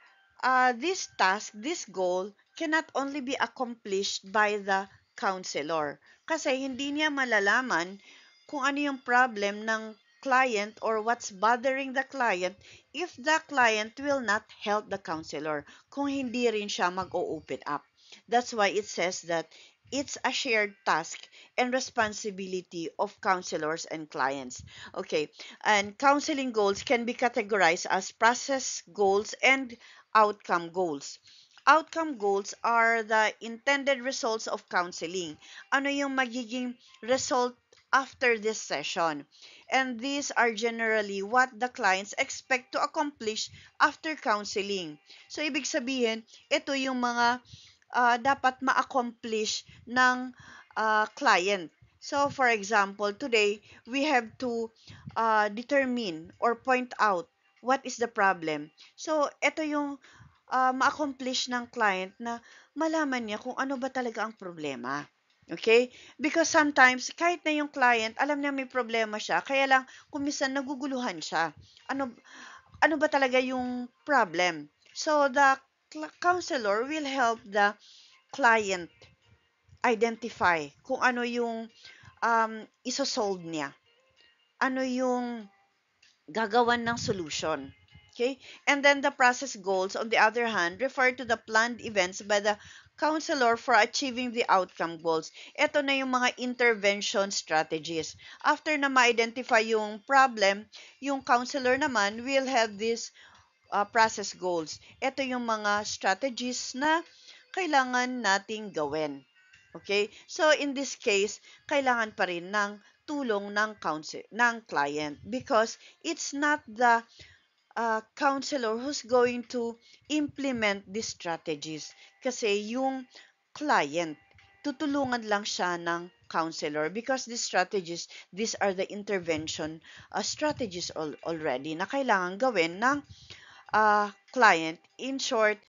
this task, this goal cannot only be accomplished by the counselor. Kasi hindi niya malalaman kung ano yung problem ng client or what's bothering the client if the client will not help the counselor kung hindi rin siya mag-o-open up. That's why it says that it's a shared task and responsibility of counselors and clients. Okay, and counseling goals can be categorized as process goals and outcome goals. Outcome goals are the intended results of counseling. Ano yung magiging result after this session? And these are generally what the clients expect to accomplish after counseling. So, ibig sabihin, ito yung mga dapat ma-accomplish ng client. So, for example, today, we have to determine or point out what is the problem. So, ito yung ma-accomplish ng client na malaman niya kung ano ba talaga ang problema. Okay? Because sometimes, kahit na yung client, alam niya may problema siya, kaya lang, kung minsan naguguluhan siya. Ano, ano ba talaga yung problem? So, the counselor will help the client identify kung ano yung isosolve niya. Ano yung gagawan ng solution. Okay? And then the process goals, on the other hand, refer to the planned events by the counselor for achieving the outcome goals. Ito na yung mga intervention strategies. After na ma-identify yung problem, yung counselor naman will have these process goals. Ito yung mga strategies na kailangan nating gawin. Okay? So, in this case, kailangan pa rin ng tulong ng ng client because it's not the counselor who's going to implement these strategies. Kasi yung client, tutulungan lang siya ng counselor because these are the intervention strategies already na kailangan gawin ng client. In short,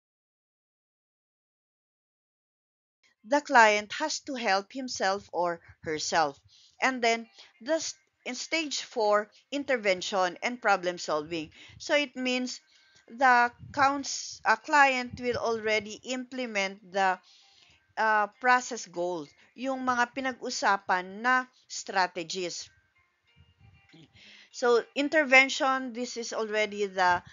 the client has to help himself or herself. And then the in stage 4, intervention and problem solving. So it means the client will already implement the process goals, yung mga pinag-usapan na strategies. So intervention, this is already the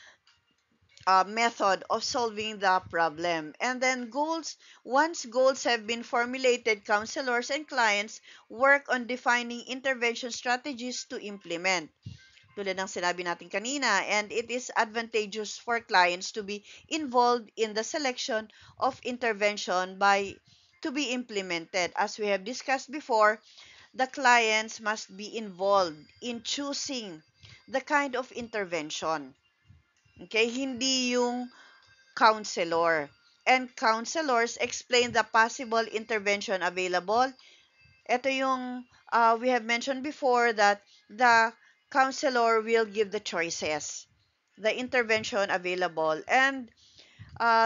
method of solving the problem. And then goals, once goals have been formulated, counselors and clients work on defining intervention strategies to implement. Tulad ng sinabi natin kanina, and it is advantageous for clients to be involved in the selection of intervention by to be implemented. As we have discussed before, the clients must be involved in choosing the kind of intervention. Okay, hindi yung counselor. And counselors explain the possible intervention available. Ito yung we have mentioned before that the counselor will give the choices, the intervention available, and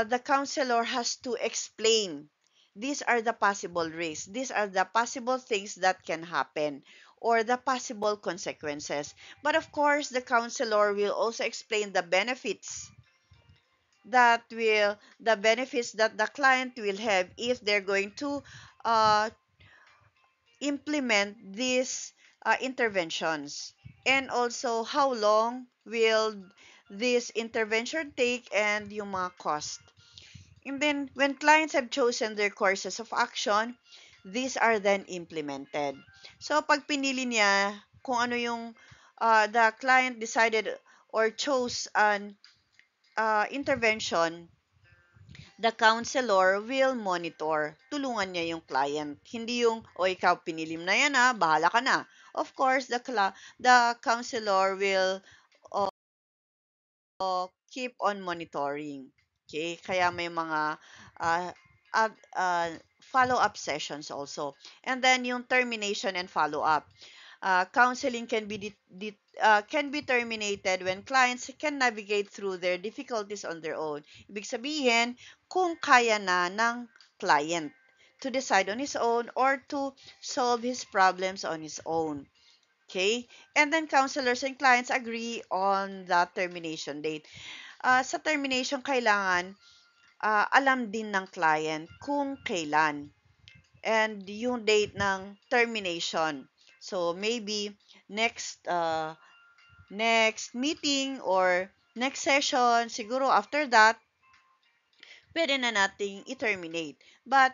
the counselor has to explain these are the possible risks, these are the possible things that can happen, or the possible consequences. But of course, the counselor will also explain the benefits that the client will have if they're going to uh, implement these interventions, and also how long will this intervention take and yung mga cost. And then when clients have chosen their courses of action, these are then implemented. So pag pinili niya kung ano yung the client decided or chose an intervention, the counselor will monitor. Tulungan niya yung client. Hindi yung, o ikaw pinilim na yan ha, bahala ka na. Of course, the counselor will keep on monitoring. Okay? Kaya may mga uh, follow-up sessions also. And then yung termination and follow-up. Counseling can be terminated when clients can navigate through their difficulties on their own. Ibig sabihin, kung kaya na ng client to decide on his own or to solve his problems on his own. Okay? And then counselors and clients agree on the termination date. Sa termination, kailangan alam din ng client kung kailan and yung date ng termination. So, maybe next next meeting or next session, siguro after that, pwede na nating i-terminate. But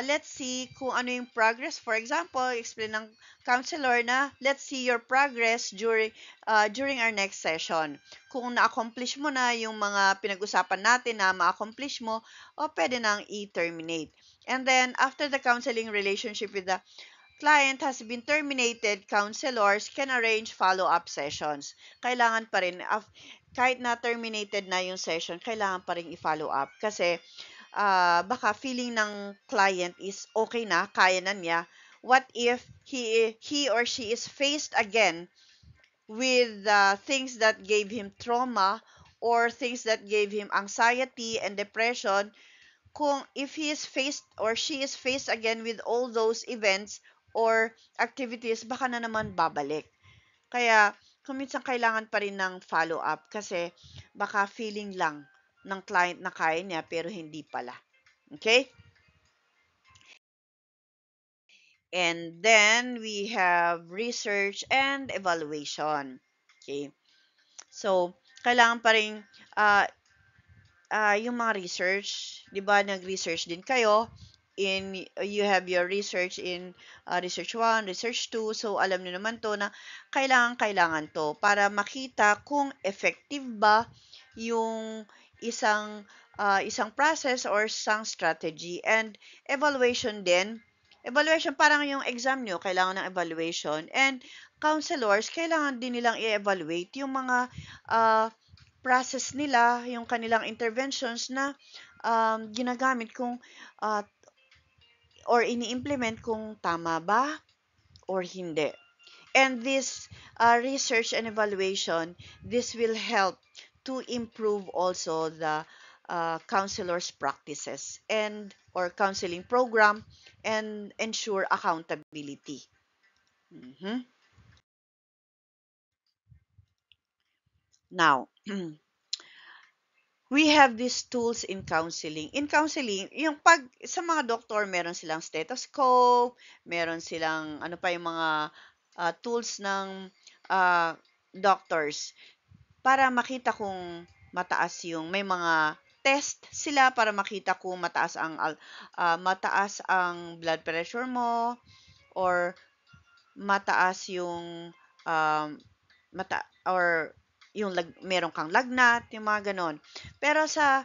let's see kung ano yung progress. For example, explain ng counselor na let's see your progress during our next session. Kung na-accomplish mo na yung mga pinag-usapan natin na ma-accomplish mo, o pwede nang i-terminate. And then, after the counseling relationship with the client has been terminated, counselors can arrange follow-up sessions. Kailangan pa rin, kahit na terminated na yung session, kailangan pa rin i-follow up. Kasi baka feeling ng client is okay na, kaya na niya. What if he or she is faced again with things that gave him trauma or things that gave him anxiety and depression? Kung if he is faced or she is faced again with all those events or activities, baka na naman babalik. Kaya, kung minsan kailangan pa rin ng follow-up kasi baka feeling lang ng client na kaya niya pero hindi pala. Okay? And then we have research and evaluation. Okay? So, kailangan pa rin yung mga research, 'di ba, nag-research din kayo you have your research in research 1, research 2. So alam niyo naman 'to na kailangan 'to para makita kung effective ba yung isang process or isang strategy. And evaluation din. Evaluation parang yung exam niyo, kailangan ng evaluation. And counselors, kailangan din nilang i-evaluate yung mga uh, process nila, yung kanilang interventions na ginagamit kung uh, or ini-implement kung tama ba or hindi. And this research and evaluation, this will help to improve also the counselor's practices and or counseling program and ensure accountability. Mhm. Now, we have these tools in counseling. In counseling, yung pag sa mga doktor, meron silang stethoscope, meron silang ano pa yung mga tools ng ah, doctors para makita kung mataas yung may mga test sila para makita kung mataas ang blood pressure mo or mataas yung um, or yung meron kang lagnat, yung mga ganon. Pero sa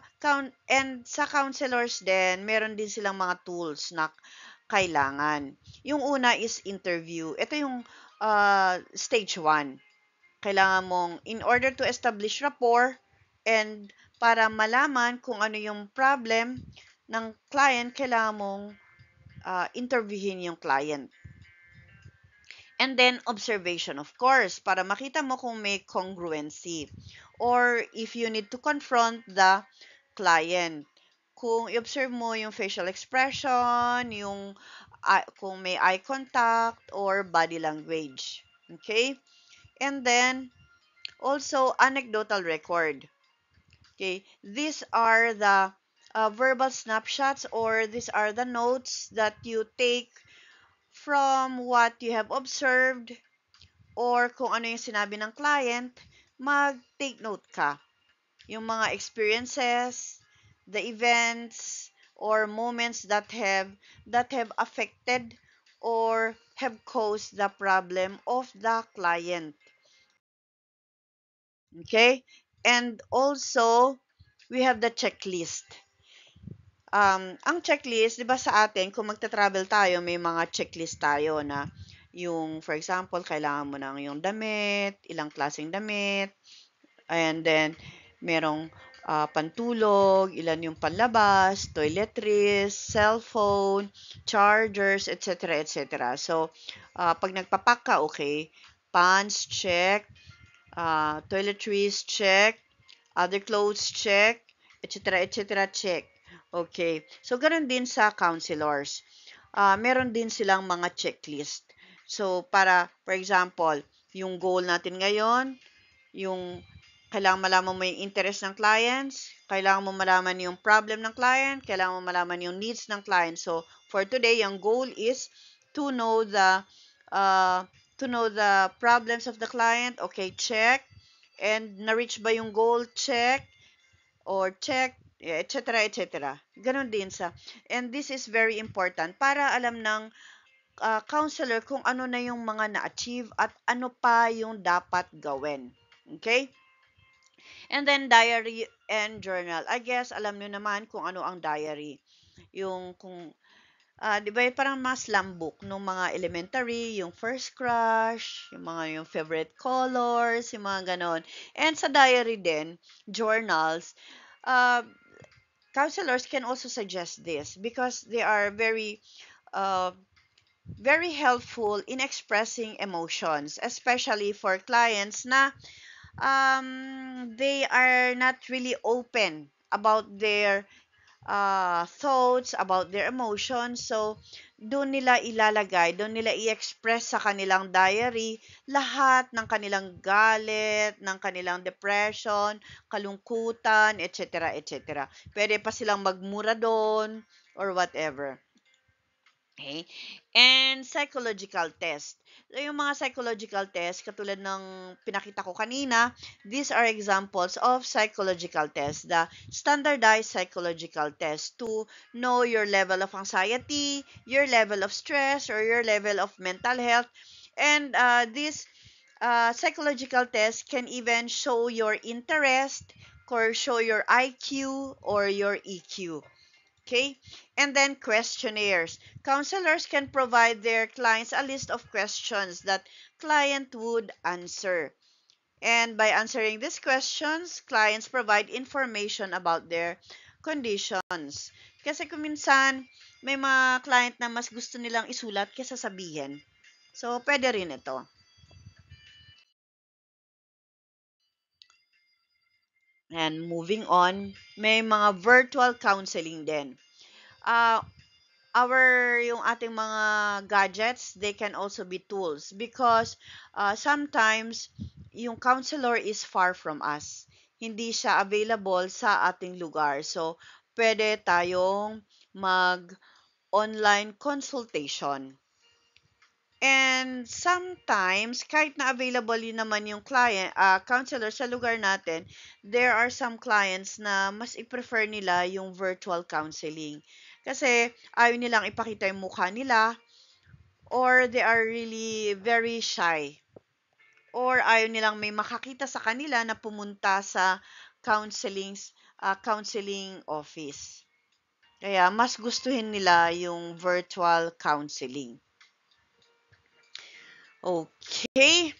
counselors din, meron din silang mga tools na kailangan. Yung una is interview. Ito yung stage 1. Kailangan mong, in order to establish rapport and para malaman kung ano yung problem ng client, kailangan mong interviewin yung client. And then, observation, of course, para makita mo kung may congruency. Or if you need to confront the client. Kung i-observe mo yung facial expression, kung may eye contact, or body language. Okay? And then, also, anecdotal record. Okay? These are the verbal snapshots or these are the notes that you take from what you have observed or kung ano yung sinabi ng client, mag-take note ka. Yung mga experiences, the events, or moments that have affected or have caused the problem of the client. Okay? And also, we have the checklist. Ang checklist, 'di ba sa atin kung magta-travel tayo, may mga checklist tayo na yung for example, kailangan mo ng yung damit, ilang klaseng damit, and then merong pantulog, ilan yung panlabas, toiletries, cellphone, chargers, etc. etc. So, pag nagpapak ka, okay, pants, check, toiletries, check, other clothes, check, etc. etc. check. Okay. So, ganun din sa counselors. Meron din silang mga checklist. So, for example, yung goal natin ngayon, yung kailangan malaman mo yung interest ng clients, kailangan mo malaman yung problem ng client, kailangan mo malaman yung needs ng client. So, for today, yung goal is to know the uh, to know the problems of the client, okay, check. And na-reach ba yung goal, check. Or check, etc., etc. Ganon din sa, and this is very important para alam ng counselor kung ano na yung mga na-achieve at ano pa yung dapat gawin. Okay? And then diary and journal. I guess alam nyo naman kung ano ang diary. Yung kung, di ba parang mga slam book nung mga elementary, yung first crush, yung favorite colors, yung mga ganon. And sa diary din, journals, uh, counselors can also suggest this because they are uh, very helpful in expressing emotions, especially for clients na they are not really open about their thoughts, about their emotions. So, doon nila i-express sa kanilang diary lahat ng kanilang galit, ng kanilang depression, kalungkutan, etc., etc. Pwede pa silang magmura doon or whatever. Okay? And psychological test. So, yung mga psychological test, katulad ng pinakita ko kanina, these are examples of psychological tests. The standardized psychological test to know your level of anxiety, your level of stress, or your level of mental health. And this psychological test can even show your interest, or show your IQ, or your EQ. Okay? And then questionnaires. Counselors can provide their clients a list of questions that client would answer. And by answering these questions, clients provide information about their conditions. Kasi kung minsan, may mga client na mas gusto nilang isulat kaysa sabihin. So, pwede rin ito. And moving on, may mga virtual counseling din. Uh, yung ating mga gadgets, they can also be tools because sometimes yung counselor is far from us. Hindi siya available sa ating lugar. So, pwede tayong mag-online consultation. And sometimes, kahit na available yun naman yung counselor sa lugar natin, there are some clients na mas i-prefer nila yung virtual counseling. Kasi ayaw nilang ipakita yung mukha nila or they are really very shy or ayaw nilang may makakita sa kanila na pumunta sa counseling office. Kaya mas gustuhin nila yung virtual counseling. Okay.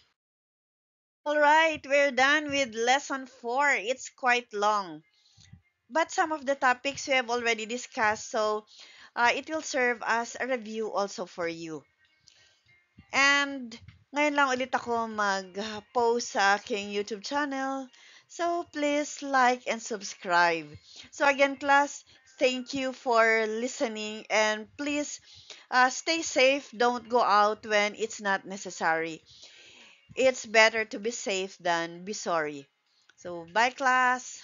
All right, we're done with lesson 4. It's quite long. But some of the topics we have already discussed, so it will serve as a review also for you. And ngayon lang ulit ako mag-post sa aking YouTube channel. So please like and subscribe. So again, class, thank you for listening and please stay safe. Don't go out when it's not necessary. It's better to be safe than be sorry. So bye, class.